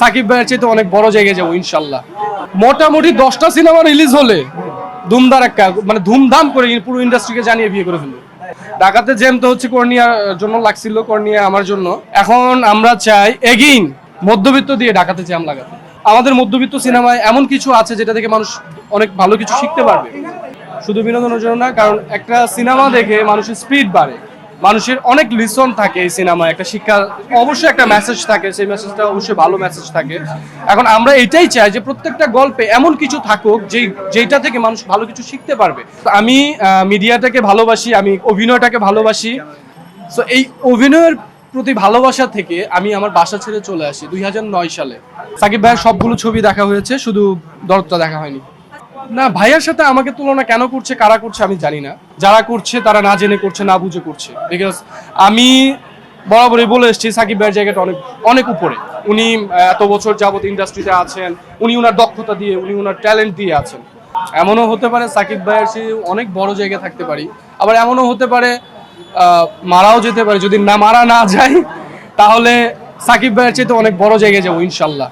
সাকিব ভাইয়ের চেয়ে তো অনেক বড় জায়গায় যাবো ইনশাল্লাহ। মোটামুটি 10টা সিনেমা রিলিজ হলে ধুমধারাক্কা মানে ধুমধাম করে পুরো ইন্ডাস্ট্রিকে জানিয়ে বিয়ে করে ফেলবে। ঢাকাতে জ্যাম তো হচ্ছে কর্নিয়ার জন্য লাগছিল, কর্নিয়া আমার জন্য। এখন আমরা চাই এগেইন মধ্যবিত্ত দিয়ে ঢাকাতে জ্যাম লাগাতে। আমাদের মধ্যবিত্ত সিনেমায় এমন কিছু আছে যেটা থেকে মানুষ অনেক ভালো কিছু শিখতে পারবে, শুধু বিনোদনের জন্য না। কারণ একটা সিনেমা দেখে মানুষের স্পিড বাড়ে, মানুষের অনেক লিসন থাকে এই সিনেমায়, একটা শিক্ষা অবশ্যই একটা মেসেজ থাকে, সেই মেসেজটা অবশ্যই ভালো মেসেজ থাকে। এখন আমরা এটাই চাই যে প্রত্যেকটা গল্পে এমন কিছু থাকুক যেটা থেকে মানুষ ভালো কিছু শিখতে পারবে। আমি মিডিয়াটাকে ভালোবাসি, আমি অভিনয়টাকে ভালোবাসি। সো এই অভিনয়ের প্রতি ভালোবাসা থেকে আমি আমার বাসা ছেড়ে চলে আসি 2009 সালে। সাকিব ভাইয়ের সবগুলো ছবি দেখা হয়েছে, শুধু দরদটা দেখা হয়নি। না, ভাইয়ার সাথে আমাকে তুলনা কেন করছে, কারা করছে আমি জানি না। যারা করছে তারা না জেনে করছে, না বুঝে করছে। বিকজ আমি বরাবরই বলে এসেছি সাকিব ভাইয়ের জায়গাটা অনেক অনেক উপরে। উনি এত বছর যাবত ইন্ডাস্ট্রিতে আছেন, উনি ওনার দক্ষতা দিয়ে, উনি ওনার ট্যালেন্ট দিয়ে আছেন। এমনও হতে পারে সাকিব ভাইয়ের চেয়ে অনেক বড় জায়গায় থাকতে পারি, আবার এমনও হতে পারে মারাও যেতে পারে। যদি না মারা না যায় তাহলে সাকিব ভাইয়ের চেয়ে তো অনেক বড় জায়গায় যাবো ইনশাল্লাহ।